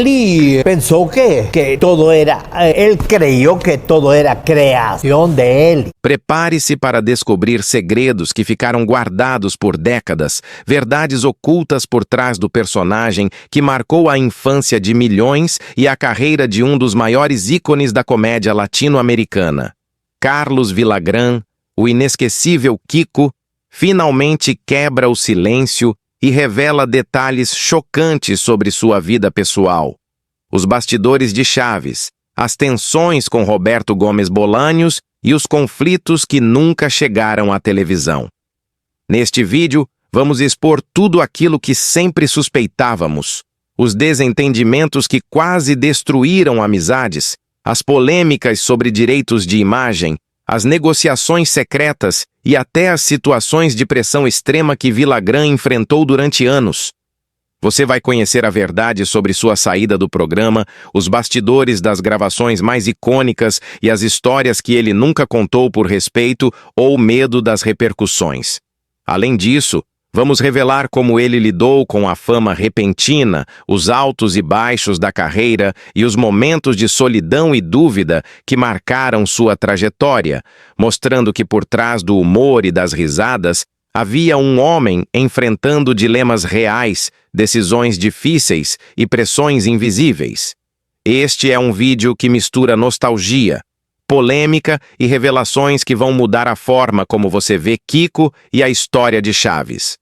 Ele pensou que todo era, ele creyó que todo era creación de él. Prepare-se para descobrir segredos que ficaram guardados por décadas, verdades ocultas por trás do personagem que marcou a infância de milhões e a carreira de um dos maiores ícones da comédia latino-americana. Carlos Villagrán, o inesquecível Kiko, finalmente quebra o silêncio e revela detalhes chocantes sobre sua vida pessoal. Os bastidores de Chaves, as tensões com Roberto Gomes Bolaños e os conflitos que nunca chegaram à televisão. Neste vídeo, vamos expor tudo aquilo que sempre suspeitávamos, os desentendimentos que quase destruíram amizades, as polêmicas sobre direitos de imagem, as negociações secretas e até as situações de pressão extrema que Villagrán enfrentou durante anos. Você vai conhecer a verdade sobre sua saída do programa, os bastidores das gravações mais icônicas e as histórias que ele nunca contou por respeito ou medo das repercussões. Além disso, vamos revelar como ele lidou com a fama repentina, os altos e baixos da carreira e os momentos de solidão e dúvida que marcaram sua trajetória, mostrando que por trás do humor e das risadas havia um homem enfrentando dilemas reais, decisões difíceis e pressões invisíveis. Este é um vídeo que mistura nostalgia, polêmica e revelações que vão mudar a forma como você vê Kiko e a história de Chaves.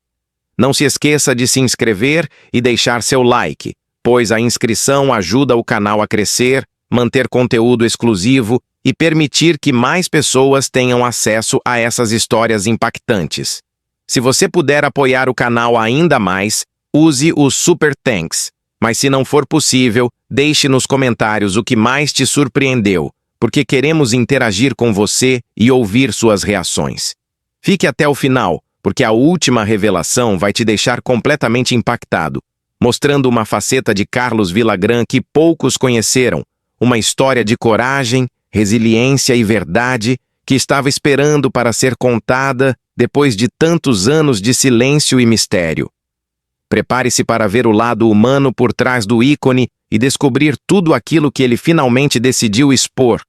Não se esqueça de se inscrever e deixar seu like, pois a inscrição ajuda o canal a crescer, manter conteúdo exclusivo e permitir que mais pessoas tenham acesso a essas histórias impactantes. Se você puder apoiar o canal ainda mais, use o Super Thanks. Mas se não for possível, deixe nos comentários o que mais te surpreendeu, porque queremos interagir com você e ouvir suas reações. Fique até o final, porque a última revelação vai te deixar completamente impactado, mostrando uma faceta de Carlos Villagrán que poucos conheceram, uma história de coragem, resiliência e verdade que estava esperando para ser contada depois de tantos anos de silêncio e mistério. Prepare-se para ver o lado humano por trás do ícone e descobrir tudo aquilo que ele finalmente decidiu expor,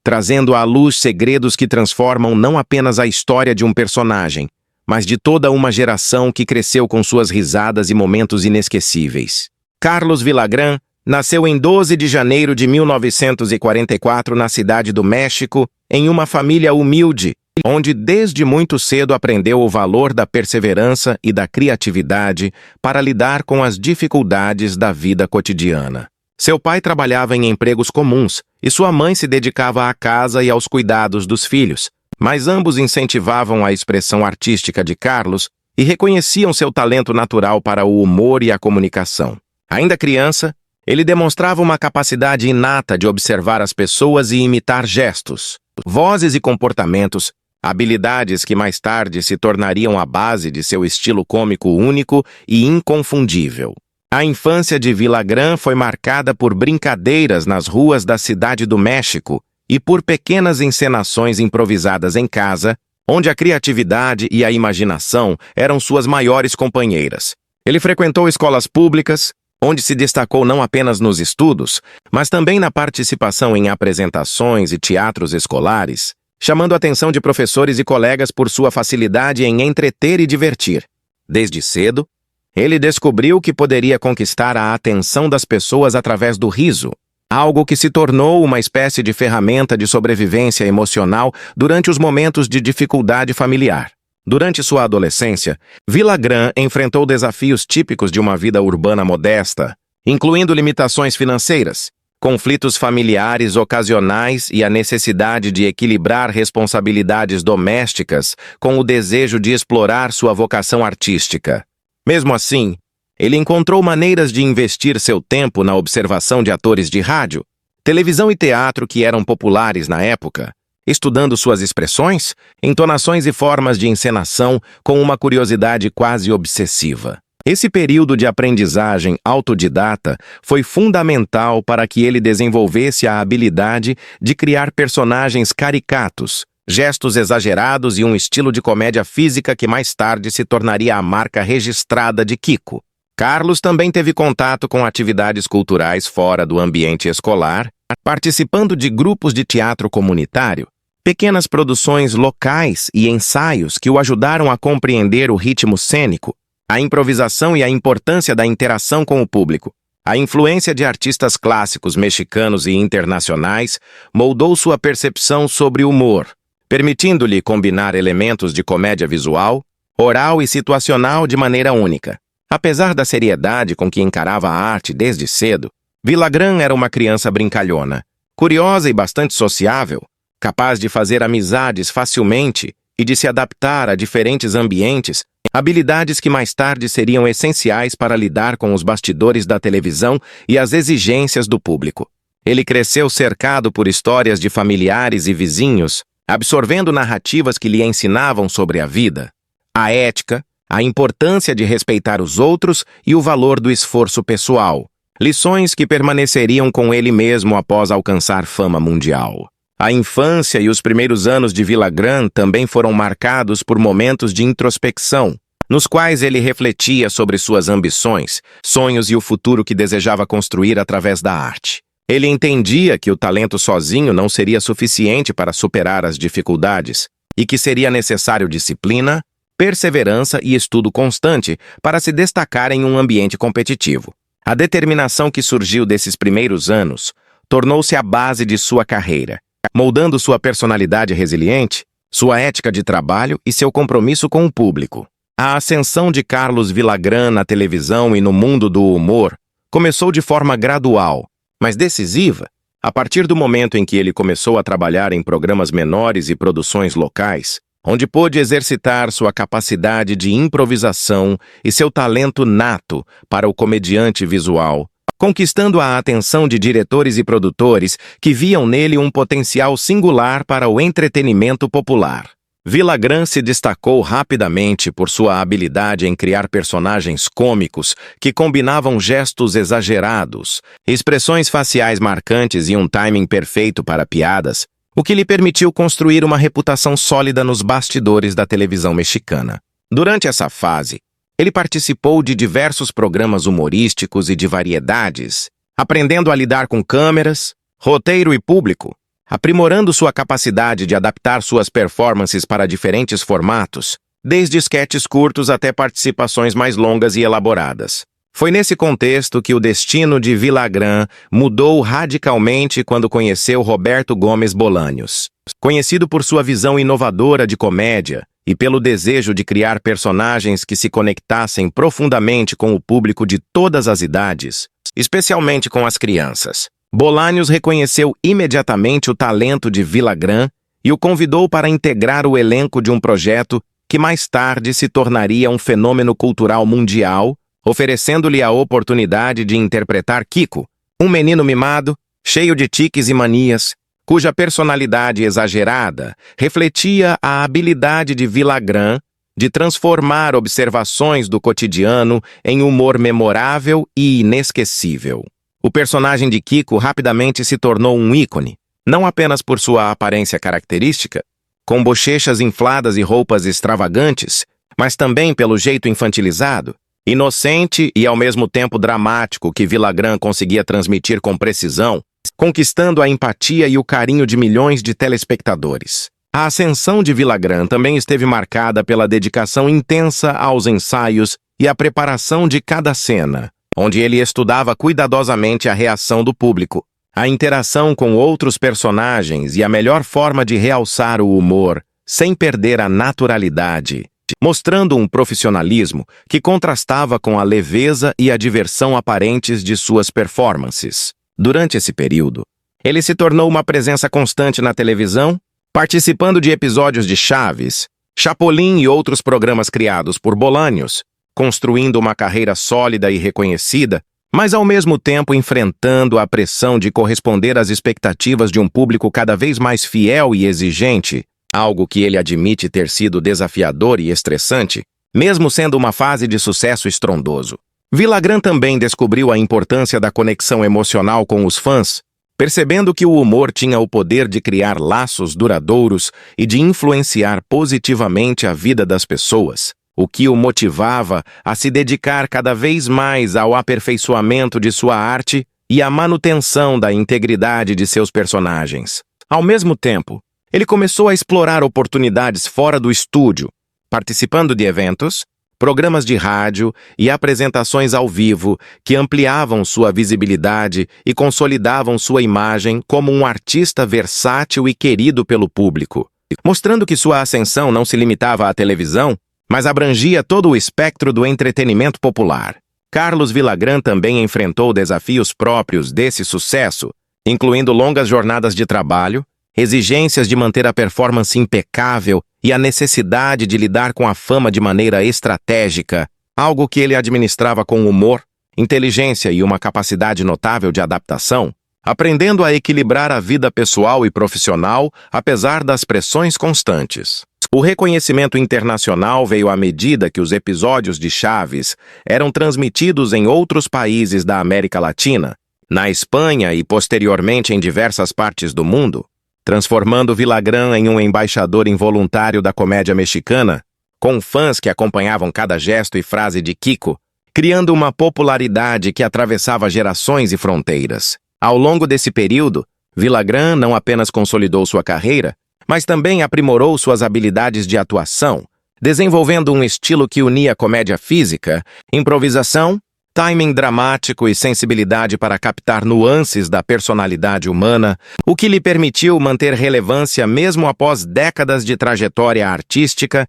trazendo à luz segredos que transformam não apenas a história de um personagem, mas de toda uma geração que cresceu com suas risadas e momentos inesquecíveis. Carlos Villagrán nasceu em 12 de janeiro de 1944 na cidade do México, em uma família humilde, onde desde muito cedo aprendeu o valor da perseverança e da criatividade para lidar com as dificuldades da vida cotidiana. Seu pai trabalhava em empregos comuns e sua mãe se dedicava à casa e aos cuidados dos filhos, mas ambos incentivavam a expressão artística de Carlos e reconheciam seu talento natural para o humor e a comunicação. Ainda criança, ele demonstrava uma capacidade inata de observar as pessoas e imitar gestos, vozes e comportamentos, habilidades que mais tarde se tornariam a base de seu estilo cômico único e inconfundível. A infância de Villagrán foi marcada por brincadeiras nas ruas da cidade do México e por pequenas encenações improvisadas em casa, onde a criatividade e a imaginação eram suas maiores companheiras. Ele frequentou escolas públicas, onde se destacou não apenas nos estudos, mas também na participação em apresentações e teatros escolares, chamando a atenção de professores e colegas por sua facilidade em entreter e divertir. Desde cedo, ele descobriu que poderia conquistar a atenção das pessoas através do riso, algo que se tornou uma espécie de ferramenta de sobrevivência emocional durante os momentos de dificuldade familiar. Durante sua adolescência, Villagrán enfrentou desafios típicos de uma vida urbana modesta, incluindo limitações financeiras, conflitos familiares ocasionais e a necessidade de equilibrar responsabilidades domésticas com o desejo de explorar sua vocação artística. Mesmo assim, ele encontrou maneiras de investir seu tempo na observação de atores de rádio, televisão e teatro que eram populares na época, estudando suas expressões, entonações e formas de encenação com uma curiosidade quase obsessiva. Esse período de aprendizagem autodidata foi fundamental para que ele desenvolvesse a habilidade de criar personagens caricatos, gestos exagerados e um estilo de comédia física que mais tarde se tornaria a marca registrada de Kiko. Carlos também teve contato com atividades culturais fora do ambiente escolar, participando de grupos de teatro comunitário, pequenas produções locais e ensaios que o ajudaram a compreender o ritmo cênico, a improvisação e a importância da interação com o público. A influência de artistas clássicos mexicanos e internacionais moldou sua percepção sobre o humor, permitindo-lhe combinar elementos de comédia visual, oral e situacional de maneira única. Apesar da seriedade com que encarava a arte desde cedo, Villagrán era uma criança brincalhona, curiosa e bastante sociável, capaz de fazer amizades facilmente e de se adaptar a diferentes ambientes, habilidades que mais tarde seriam essenciais para lidar com os bastidores da televisão e as exigências do público. Ele cresceu cercado por histórias de familiares e vizinhos, absorvendo narrativas que lhe ensinavam sobre a vida, a ética, a importância de respeitar os outros e o valor do esforço pessoal, lições que permaneceriam com ele mesmo após alcançar fama mundial. A infância e os primeiros anos de Villagrán também foram marcados por momentos de introspecção, nos quais ele refletia sobre suas ambições, sonhos e o futuro que desejava construir através da arte. Ele entendia que o talento sozinho não seria suficiente para superar as dificuldades e que seria necessário disciplina, perseverança e estudo constante para se destacar em um ambiente competitivo. A determinação que surgiu desses primeiros anos tornou-se a base de sua carreira, moldando sua personalidade resiliente, sua ética de trabalho e seu compromisso com o público. A ascensão de Carlos Villagrán na televisão e no mundo do humor começou de forma gradual, mas decisiva, a partir do momento em que ele começou a trabalhar em programas menores e produções locais, onde pôde exercitar sua capacidade de improvisação e seu talento nato para o comediante visual, conquistando a atenção de diretores e produtores que viam nele um potencial singular para o entretenimento popular. Villagrán se destacou rapidamente por sua habilidade em criar personagens cômicos que combinavam gestos exagerados, expressões faciais marcantes e um timing perfeito para piadas, o que lhe permitiu construir uma reputação sólida nos bastidores da televisão mexicana. Durante essa fase, ele participou de diversos programas humorísticos e de variedades, aprendendo a lidar com câmeras, roteiro e público, aprimorando sua capacidade de adaptar suas performances para diferentes formatos, desde esquetes curtos até participações mais longas e elaboradas. Foi nesse contexto que o destino de Villagrán mudou radicalmente quando conheceu Roberto Gómez Bolaños. Conhecido por sua visão inovadora de comédia e pelo desejo de criar personagens que se conectassem profundamente com o público de todas as idades, especialmente com as crianças, Bolaños reconheceu imediatamente o talento de Villagrán e o convidou para integrar o elenco de um projeto que mais tarde se tornaria um fenômeno cultural mundial, oferecendo-lhe a oportunidade de interpretar Kiko, um menino mimado, cheio de tiques e manias, cuja personalidade exagerada refletia a habilidade de Villagrán de transformar observações do cotidiano em humor memorável e inesquecível. O personagem de Kiko rapidamente se tornou um ícone, não apenas por sua aparência característica, com bochechas infladas e roupas extravagantes, mas também pelo jeito infantilizado, inocente e ao mesmo tempo dramático que Villagrán conseguia transmitir com precisão, conquistando a empatia e o carinho de milhões de telespectadores. A ascensão de Villagrán também esteve marcada pela dedicação intensa aos ensaios e a preparação de cada cena, onde ele estudava cuidadosamente a reação do público, a interação com outros personagens e a melhor forma de realçar o humor, sem perder a naturalidade, mostrando um profissionalismo que contrastava com a leveza e a diversão aparentes de suas performances. Durante esse período, ele se tornou uma presença constante na televisão, participando de episódios de Chaves, Chapolin e outros programas criados por Bolaños, construindo uma carreira sólida e reconhecida, mas ao mesmo tempo enfrentando a pressão de corresponder às expectativas de um público cada vez mais fiel e exigente, algo que ele admite ter sido desafiador e estressante, mesmo sendo uma fase de sucesso estrondoso. Villagrán também descobriu a importância da conexão emocional com os fãs, percebendo que o humor tinha o poder de criar laços duradouros e de influenciar positivamente a vida das pessoas. o que o motivava a se dedicar cada vez mais ao aperfeiçoamento de sua arte e à manutenção da integridade de seus personagens. Ao mesmo tempo, ele começou a explorar oportunidades fora do estúdio, participando de eventos, programas de rádio e apresentações ao vivo que ampliavam sua visibilidade e consolidavam sua imagem como um artista versátil e querido pelo público, mostrando que sua ascensão não se limitava à televisão, mas abrangia todo o espectro do entretenimento popular. Carlos Villagrán também enfrentou desafios próprios desse sucesso, incluindo longas jornadas de trabalho, exigências de manter a performance impecável e a necessidade de lidar com a fama de maneira estratégica, algo que ele administrava com humor, inteligência e uma capacidade notável de adaptação, aprendendo a equilibrar a vida pessoal e profissional apesar das pressões constantes. O reconhecimento internacional veio à medida que os episódios de Chaves eram transmitidos em outros países da América Latina, na Espanha e posteriormente em diversas partes do mundo, transformando Villagrán em um embaixador involuntário da comédia mexicana, com fãs que acompanhavam cada gesto e frase de Kiko, criando uma popularidade que atravessava gerações e fronteiras. Ao longo desse período, Villagrán não apenas consolidou sua carreira, mas também aprimorou suas habilidades de atuação, desenvolvendo um estilo que unia comédia física, improvisação, timing dramático e sensibilidade para captar nuances da personalidade humana, o que lhe permitiu manter relevância mesmo após décadas de trajetória artística.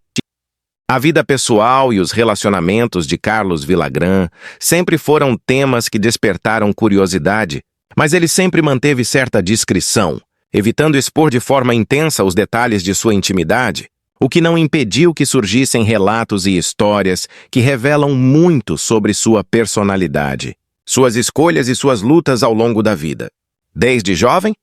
A vida pessoal e os relacionamentos de Carlos Villagrán sempre foram temas que despertaram curiosidade, mas ele sempre manteve certa discrição, evitando expor de forma intensa os detalhes de sua intimidade, o que não impediu que surgissem relatos e histórias que revelam muito sobre sua personalidade, suas escolhas e suas lutas ao longo da vida. Desde jovem,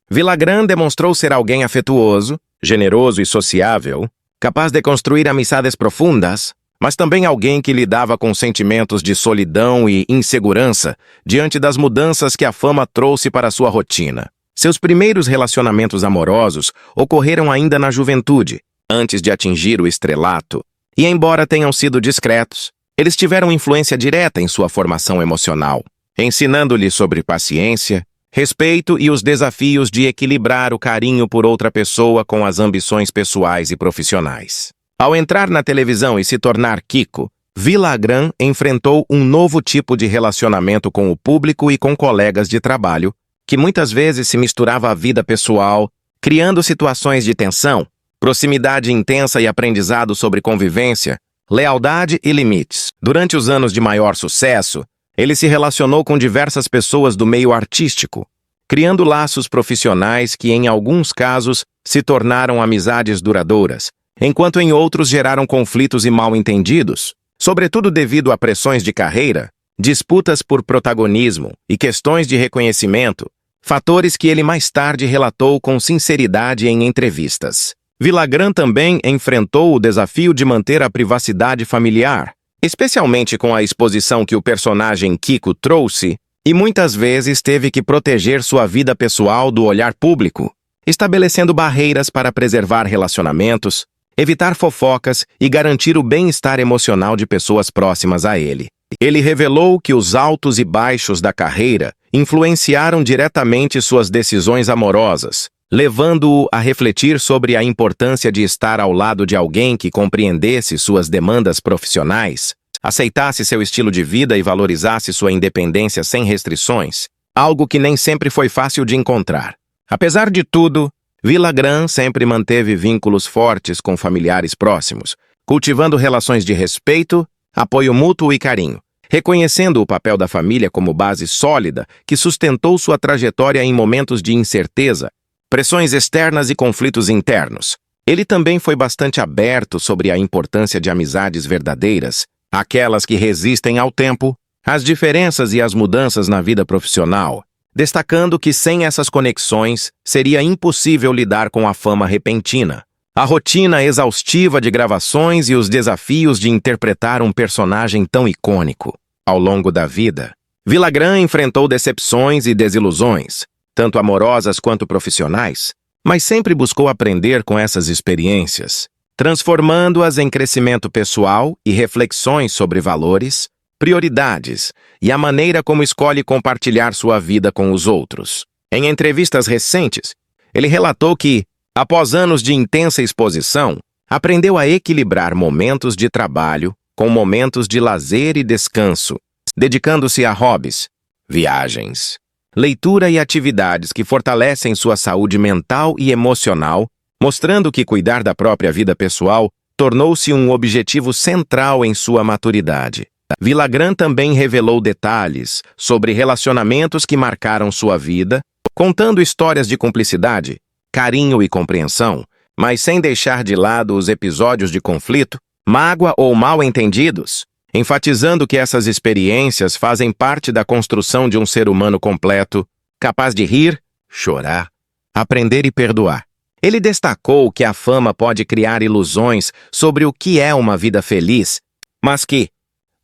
Villagrán demonstrou ser alguém afetuoso, generoso e sociável, capaz de construir amizades profundas, mas também alguém que lidava com sentimentos de solidão e insegurança diante das mudanças que a fama trouxe para sua rotina. Seus primeiros relacionamentos amorosos ocorreram ainda na juventude, antes de atingir o estrelato, e embora tenham sido discretos, eles tiveram influência direta em sua formação emocional, ensinando-lhe sobre paciência, respeito e os desafios de equilibrar o carinho por outra pessoa com as ambições pessoais e profissionais. Ao entrar na televisão e se tornar Kiko, Villagrán enfrentou um novo tipo de relacionamento com o público e com colegas de trabalho, que muitas vezes se misturava à vida pessoal, criando situações de tensão, proximidade intensa e aprendizado sobre convivência, lealdade e limites. Durante os anos de maior sucesso, ele se relacionou com diversas pessoas do meio artístico, criando laços profissionais que, em alguns casos, se tornaram amizades duradouras, enquanto em outros geraram conflitos e mal-entendidos, sobretudo devido a pressões de carreira, disputas por protagonismo e questões de reconhecimento, fatores que ele mais tarde relatou com sinceridade em entrevistas. Villagrán também enfrentou o desafio de manter a privacidade familiar, especialmente com a exposição que o personagem Kiko trouxe, e muitas vezes teve que proteger sua vida pessoal do olhar público, estabelecendo barreiras para preservar relacionamentos, evitar fofocas e garantir o bem-estar emocional de pessoas próximas a ele. Ele revelou que os altos e baixos da carreira influenciaram diretamente suas decisões amorosas, levando-o a refletir sobre a importância de estar ao lado de alguém que compreendesse suas demandas profissionais, aceitasse seu estilo de vida e valorizasse sua independência sem restrições, algo que nem sempre foi fácil de encontrar. Apesar de tudo, Villagrán sempre manteve vínculos fortes com familiares próximos, cultivando relações de respeito, apoio mútuo e carinho, reconhecendo o papel da família como base sólida que sustentou sua trajetória em momentos de incerteza, pressões externas e conflitos internos. Ele também foi bastante aberto sobre a importância de amizades verdadeiras, aquelas que resistem ao tempo, às diferenças e às mudanças na vida profissional, destacando que sem essas conexões seria impossível lidar com a fama repentina, a rotina exaustiva de gravações e os desafios de interpretar um personagem tão icônico. Ao longo da vida, Villagrán enfrentou decepções e desilusões, tanto amorosas quanto profissionais, mas sempre buscou aprender com essas experiências, transformando-as em crescimento pessoal e reflexões sobre valores, prioridades e a maneira como escolhe compartilhar sua vida com os outros. Em entrevistas recentes, ele relatou que, após anos de intensa exposição, aprendeu a equilibrar momentos de trabalho com momentos de lazer e descanso, dedicando-se a hobbies, viagens, leitura e atividades que fortalecem sua saúde mental e emocional, mostrando que cuidar da própria vida pessoal tornou-se um objetivo central em sua maturidade. Villagrán também revelou detalhes sobre relacionamentos que marcaram sua vida, contando histórias de cumplicidade, carinho e compreensão, mas sem deixar de lado os episódios de conflito, mágoa ou mal-entendidos, enfatizando que essas experiências fazem parte da construção de um ser humano completo, capaz de rir, chorar, aprender e perdoar. Ele destacou que a fama pode criar ilusões sobre o que é uma vida feliz, mas que,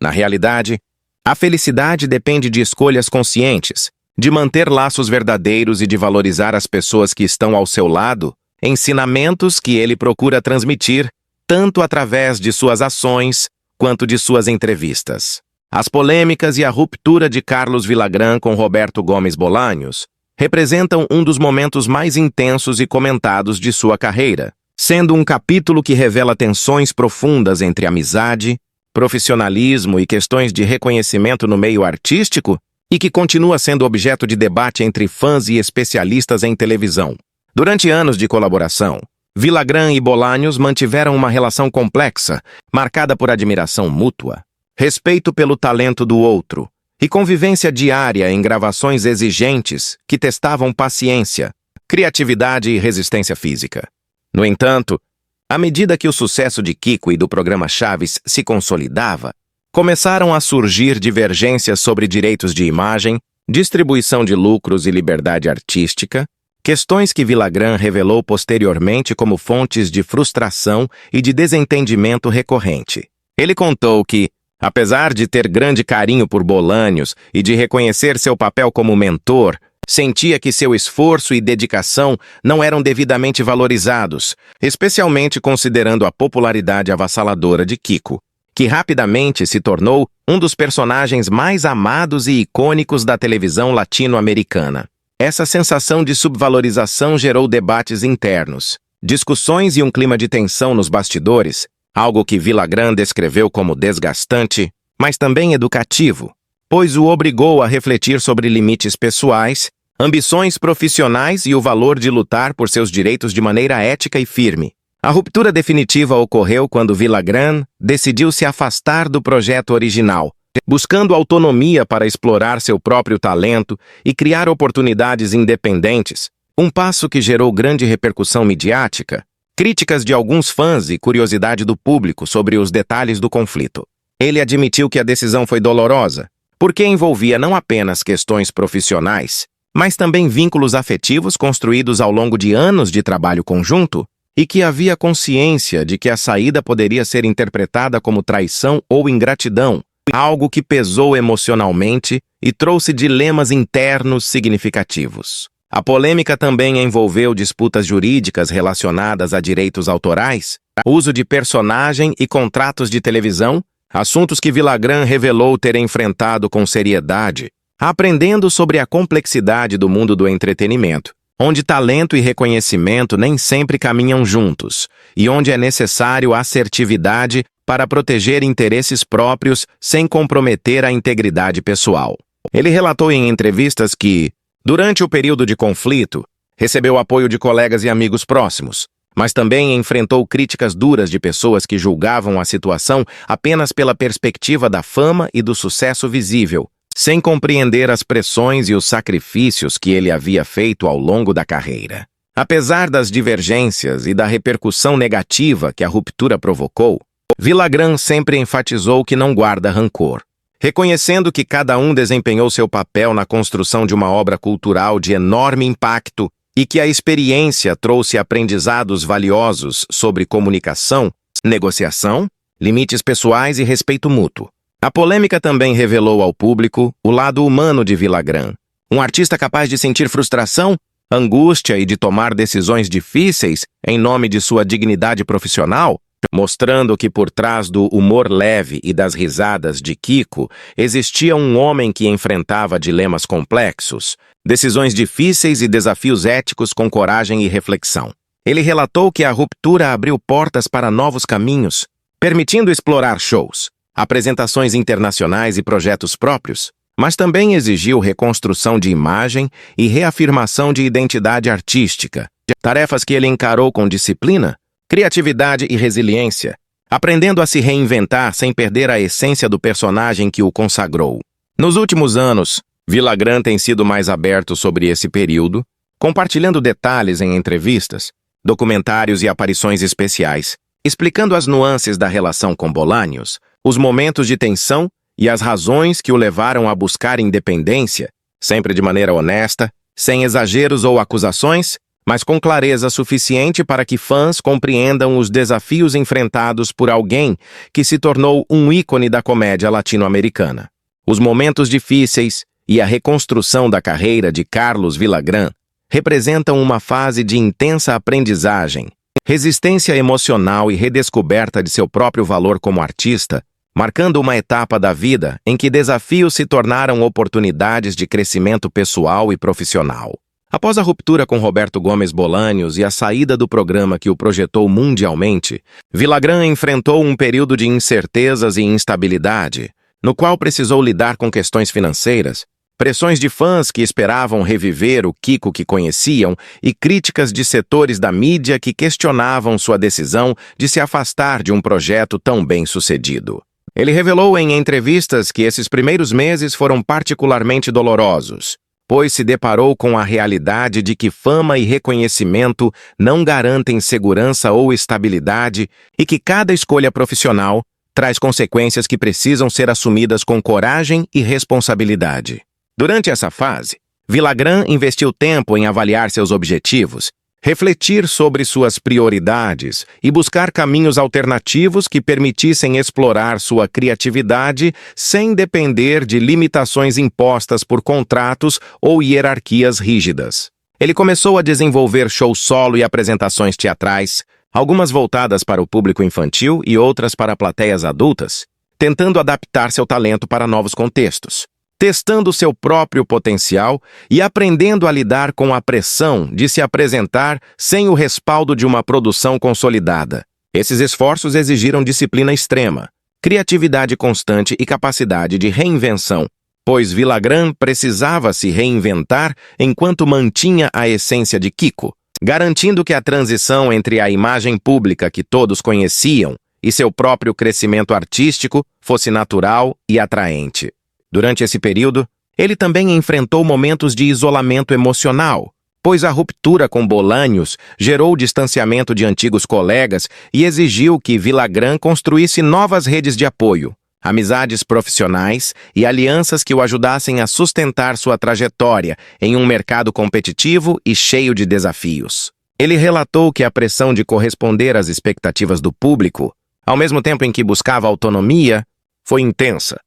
na realidade, a felicidade depende de escolhas conscientes, de manter laços verdadeiros e de valorizar as pessoas que estão ao seu lado, ensinamentos que ele procura transmitir, tanto através de suas ações quanto de suas entrevistas. As polêmicas e a ruptura de Carlos Villagrán com Roberto Gomes Bolanhos representam um dos momentos mais intensos e comentados de sua carreira, sendo um capítulo que revela tensões profundas entre amizade, profissionalismo e questões de reconhecimento no meio artístico e que continua sendo objeto de debate entre fãs e especialistas em televisão. Durante anos de colaboração, Villagrán e Bolanhos mantiveram uma relação complexa, marcada por admiração mútua, respeito pelo talento do outro e convivência diária em gravações exigentes que testavam paciência, criatividade e resistência física. No entanto, à medida que o sucesso de Kiko e do programa Chaves se consolidava, começaram a surgir divergências sobre direitos de imagem, distribuição de lucros e liberdade artística, questões que Villagrán revelou posteriormente como fontes de frustração e de desentendimento recorrente. Ele contou que, apesar de ter grande carinho por Bolanhos e de reconhecer seu papel como mentor, sentia que seu esforço e dedicação não eram devidamente valorizados, especialmente considerando a popularidade avassaladora de Kiko, que rapidamente se tornou um dos personagens mais amados e icônicos da televisão latino-americana. Essa sensação de subvalorização gerou debates internos, discussões e um clima de tensão nos bastidores, algo que Villagrán descreveu como desgastante, mas também educativo, pois o obrigou a refletir sobre limites pessoais, ambições profissionais e o valor de lutar por seus direitos de maneira ética e firme. A ruptura definitiva ocorreu quando Villagrán decidiu se afastar do projeto original, buscando autonomia para explorar seu próprio talento e criar oportunidades independentes, um passo que gerou grande repercussão midiática, críticas de alguns fãs e curiosidade do público sobre os detalhes do conflito. Ele admitiu que a decisão foi dolorosa, porque envolvia não apenas questões profissionais, mas também vínculos afetivos construídos ao longo de anos de trabalho conjunto e que havia consciência de que a saída poderia ser interpretada como traição ou ingratidão, algo que pesou emocionalmente e trouxe dilemas internos significativos. A polêmica também envolveu disputas jurídicas relacionadas a direitos autorais, uso de personagem e contratos de televisão, assuntos que Villagrán revelou ter enfrentado com seriedade, aprendendo sobre a complexidade do mundo do entretenimento, onde talento e reconhecimento nem sempre caminham juntos, e onde é necessário assertividade para proteger interesses próprios sem comprometer a integridade pessoal. Ele relatou em entrevistas que, durante o período de conflito, recebeu apoio de colegas e amigos próximos, mas também enfrentou críticas duras de pessoas que julgavam a situação apenas pela perspectiva da fama e do sucesso visível, sem compreender as pressões e os sacrifícios que ele havia feito ao longo da carreira. Apesar das divergências e da repercussão negativa que a ruptura provocou, Villagrán sempre enfatizou que não guarda rancor, reconhecendo que cada um desempenhou seu papel na construção de uma obra cultural de enorme impacto e que a experiência trouxe aprendizados valiosos sobre comunicação, negociação, limites pessoais e respeito mútuo. A polêmica também revelou ao público o lado humano de Villagrán, um artista capaz de sentir frustração, angústia e de tomar decisões difíceis em nome de sua dignidade profissional, mostrando que por trás do humor leve e das risadas de Kiko existia um homem que enfrentava dilemas complexos, decisões difíceis e desafios éticos com coragem e reflexão. Ele relatou que a ruptura abriu portas para novos caminhos, permitindo explorar shows, apresentações internacionais e projetos próprios, mas também exigiu reconstrução de imagem e reafirmação de identidade artística, tarefas que ele encarou com disciplina, criatividade e resiliência, aprendendo a se reinventar sem perder a essência do personagem que o consagrou. Nos últimos anos, Villagrán tem sido mais aberto sobre esse período, compartilhando detalhes em entrevistas, documentários e aparições especiais, explicando as nuances da relação com Bolanhos, os momentos de tensão e as razões que o levaram a buscar independência, sempre de maneira honesta, sem exageros ou acusações, mas com clareza suficiente para que fãs compreendam os desafios enfrentados por alguém que se tornou um ícone da comédia latino-americana. Os momentos difíceis e a reconstrução da carreira de Carlos Villagrán representam uma fase de intensa aprendizagem, resistência emocional e redescoberta de seu próprio valor como artista, marcando uma etapa da vida em que desafios se tornaram oportunidades de crescimento pessoal e profissional. Após a ruptura com Roberto Gomes Bolanhos e a saída do programa que o projetou mundialmente, Villagrán enfrentou um período de incertezas e instabilidade, no qual precisou lidar com questões financeiras, pressões de fãs que esperavam reviver o Kiko que conheciam e críticas de setores da mídia que questionavam sua decisão de se afastar de um projeto tão bem-sucedido. Ele revelou em entrevistas que esses primeiros meses foram particularmente dolorosos, pois se deparou com a realidade de que fama e reconhecimento não garantem segurança ou estabilidade e que cada escolha profissional traz consequências que precisam ser assumidas com coragem e responsabilidade. Durante essa fase, Villagrán investiu tempo em avaliar seus objetivos, refletir sobre suas prioridades e buscar caminhos alternativos que permitissem explorar sua criatividade sem depender de limitações impostas por contratos ou hierarquias rígidas. Ele começou a desenvolver shows solo e apresentações teatrais, algumas voltadas para o público infantil e outras para plateias adultas, tentando adaptar seu talento para novos contextos, testando seu próprio potencial e aprendendo a lidar com a pressão de se apresentar sem o respaldo de uma produção consolidada. Esses esforços exigiram disciplina extrema, criatividade constante e capacidade de reinvenção, pois Villagrán precisava se reinventar enquanto mantinha a essência de Kiko, garantindo que a transição entre a imagem pública que todos conheciam e seu próprio crescimento artístico fosse natural e atraente. Durante esse período, ele também enfrentou momentos de isolamento emocional, pois a ruptura com Bolanhos gerou o distanciamento de antigos colegas e exigiu que Villagrán construísse novas redes de apoio, amizades profissionais e alianças que o ajudassem a sustentar sua trajetória em um mercado competitivo e cheio de desafios. Ele relatou que a pressão de corresponder às expectativas do público, ao mesmo tempo em que buscava autonomia, foi intensa,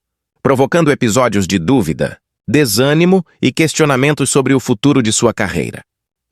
provocando episódios de dúvida, desânimo e questionamentos sobre o futuro de sua carreira.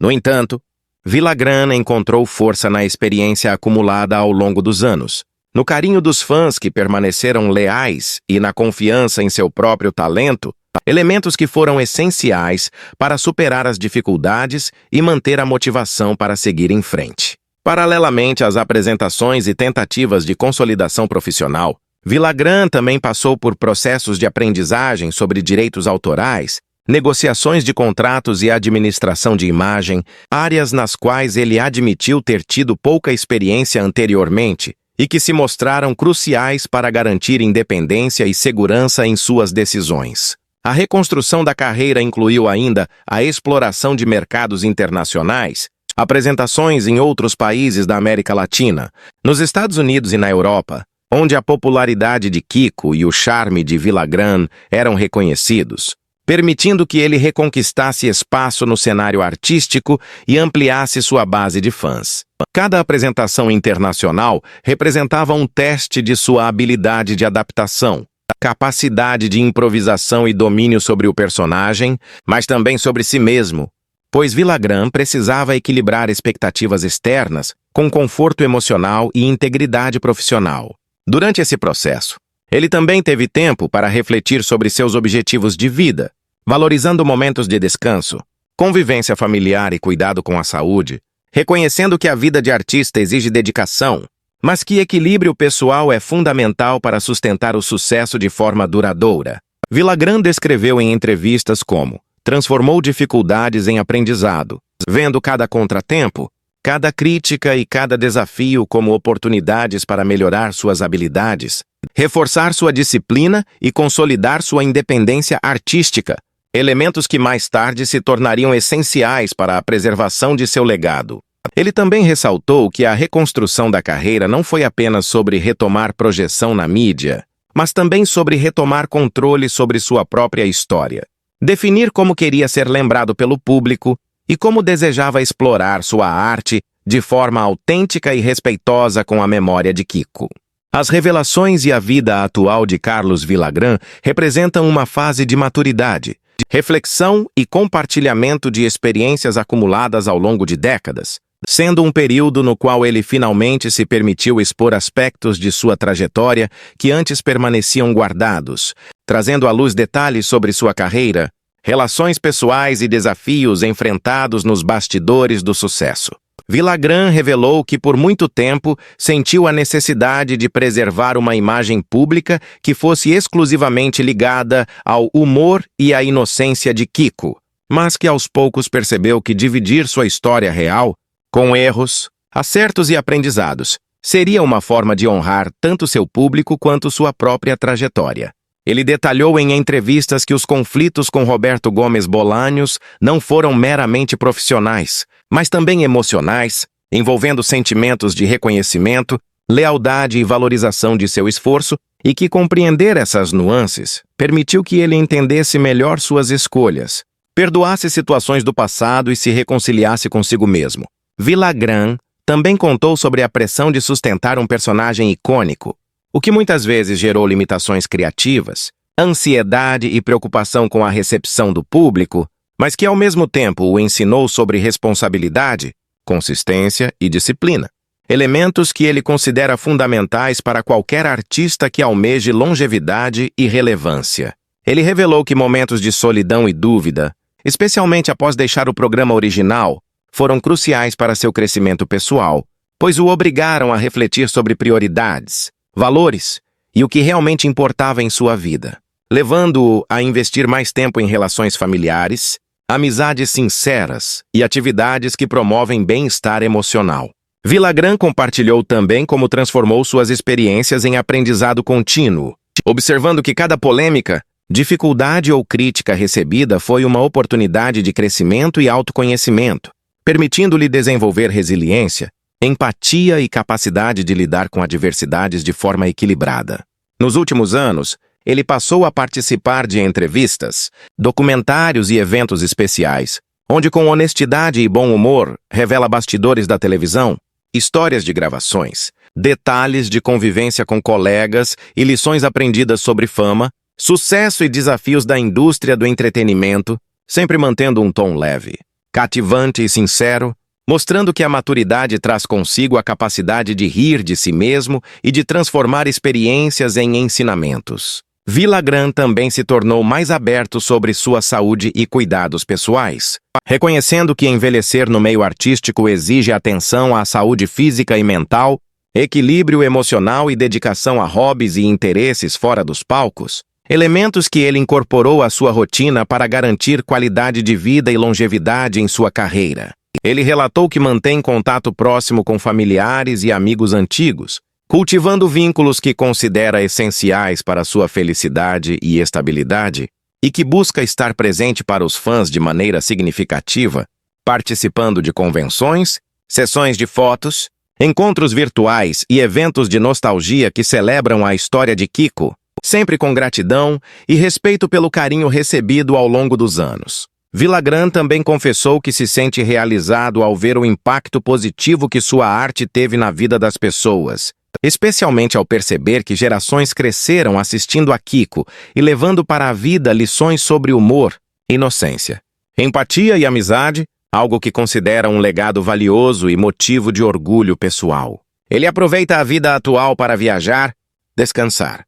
No entanto, Villagrán encontrou força na experiência acumulada ao longo dos anos, no carinho dos fãs que permaneceram leais e na confiança em seu próprio talento, elementos que foram essenciais para superar as dificuldades e manter a motivação para seguir em frente. Paralelamente às apresentações e tentativas de consolidação profissional, Villagrán também passou por processos de aprendizagem sobre direitos autorais, negociações de contratos e administração de imagem, áreas nas quais ele admitiu ter tido pouca experiência anteriormente e que se mostraram cruciais para garantir independência e segurança em suas decisões. A reconstrução da carreira incluiu ainda a exploração de mercados internacionais, apresentações em outros países da América Latina, nos Estados Unidos e na Europa, onde a popularidade de Kiko e o charme de Villagrán eram reconhecidos, permitindo que ele reconquistasse espaço no cenário artístico e ampliasse sua base de fãs. Cada apresentação internacional representava um teste de sua habilidade de adaptação, capacidade de improvisação e domínio sobre o personagem, mas também sobre si mesmo, pois Villagrán precisava equilibrar expectativas externas com conforto emocional e integridade profissional. Durante esse processo, ele também teve tempo para refletir sobre seus objetivos de vida, valorizando momentos de descanso, convivência familiar e cuidado com a saúde, reconhecendo que a vida de artista exige dedicação, mas que equilíbrio pessoal é fundamental para sustentar o sucesso de forma duradoura. Villagrán descreveu em entrevistas como transformou dificuldades em aprendizado, vendo cada contratempo, cada crítica e cada desafio como oportunidades para melhorar suas habilidades, reforçar sua disciplina e consolidar sua independência artística, elementos que mais tarde se tornariam essenciais para a preservação de seu legado. Ele também ressaltou que a reconstrução da carreira não foi apenas sobre retomar projeção na mídia, mas também sobre retomar controle sobre sua própria história, definir como queria ser lembrado pelo público e como desejava explorar sua arte de forma autêntica e respeitosa com a memória de Kiko. As revelações e a vida atual de Carlos Villagrán representam uma fase de maturidade, de reflexão e compartilhamento de experiências acumuladas ao longo de décadas, sendo um período no qual ele finalmente se permitiu expor aspectos de sua trajetória que antes permaneciam guardados, trazendo à luz detalhes sobre sua carreira, relações pessoais e desafios enfrentados nos bastidores do sucesso. Villagrán revelou que por muito tempo sentiu a necessidade de preservar uma imagem pública que fosse exclusivamente ligada ao humor e à inocência de Kiko, mas que aos poucos percebeu que dividir sua história real, com erros, acertos e aprendizados, seria uma forma de honrar tanto seu público quanto sua própria trajetória. Ele detalhou em entrevistas que os conflitos com Roberto Gomes Bolaños não foram meramente profissionais, mas também emocionais, envolvendo sentimentos de reconhecimento, lealdade e valorização de seu esforço, e que compreender essas nuances permitiu que ele entendesse melhor suas escolhas, perdoasse situações do passado e se reconciliasse consigo mesmo. Villagrán também contou sobre a pressão de sustentar um personagem icônico, o que muitas vezes gerou limitações criativas, ansiedade e preocupação com a recepção do público, mas que ao mesmo tempo o ensinou sobre responsabilidade, consistência e disciplina, elementos que ele considera fundamentais para qualquer artista que almeje longevidade e relevância. Ele revelou que momentos de solidão e dúvida, especialmente após deixar o programa original, foram cruciais para seu crescimento pessoal, pois o obrigaram a refletir sobre prioridades, valores e o que realmente importava em sua vida, levando-o a investir mais tempo em relações familiares, amizades sinceras e atividades que promovem bem-estar emocional. Villagrán compartilhou também como transformou suas experiências em aprendizado contínuo, observando que cada polêmica, dificuldade ou crítica recebida foi uma oportunidade de crescimento e autoconhecimento, permitindo-lhe desenvolver resiliência, empatia e capacidade de lidar com adversidades de forma equilibrada. Nos últimos anos, ele passou a participar de entrevistas, documentários e eventos especiais, onde com honestidade e bom humor revela bastidores da televisão, histórias de gravações, detalhes de convivência com colegas e lições aprendidas sobre fama, sucesso e desafios da indústria do entretenimento, sempre mantendo um tom leve, cativante e sincero, mostrando que a maturidade traz consigo a capacidade de rir de si mesmo e de transformar experiências em ensinamentos. Villagrán também se tornou mais aberto sobre sua saúde e cuidados pessoais, reconhecendo que envelhecer no meio artístico exige atenção à saúde física e mental, equilíbrio emocional e dedicação a hobbies e interesses fora dos palcos, elementos que ele incorporou à sua rotina para garantir qualidade de vida e longevidade em sua carreira. Ele relatou que mantém contato próximo com familiares e amigos antigos, cultivando vínculos que considera essenciais para sua felicidade e estabilidade, e que busca estar presente para os fãs de maneira significativa, participando de convenções, sessões de fotos, encontros virtuais e eventos de nostalgia que celebram a história de Kiko, sempre com gratidão e respeito pelo carinho recebido ao longo dos anos. Villagrán também confessou que se sente realizado ao ver o impacto positivo que sua arte teve na vida das pessoas, especialmente ao perceber que gerações cresceram assistindo a Kiko e levando para a vida lições sobre humor, inocência, empatia e amizade, algo que considera um legado valioso e motivo de orgulho pessoal. Ele aproveita a vida atual para viajar, descansar,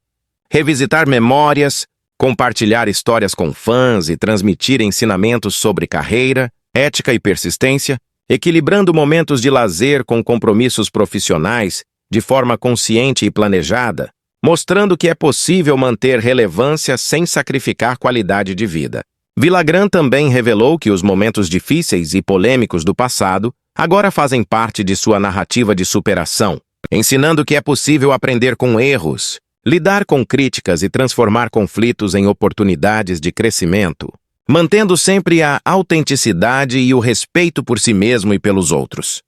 revisitar memórias, compartilhar histórias com fãs e transmitir ensinamentos sobre carreira, ética e persistência, equilibrando momentos de lazer com compromissos profissionais de forma consciente e planejada, mostrando que é possível manter relevância sem sacrificar qualidade de vida. Villagrán também revelou que os momentos difíceis e polêmicos do passado agora fazem parte de sua narrativa de superação, ensinando que é possível aprender com erros, lidar com críticas e transformar conflitos em oportunidades de crescimento, mantendo sempre a autenticidade e o respeito por si mesmo e pelos outros.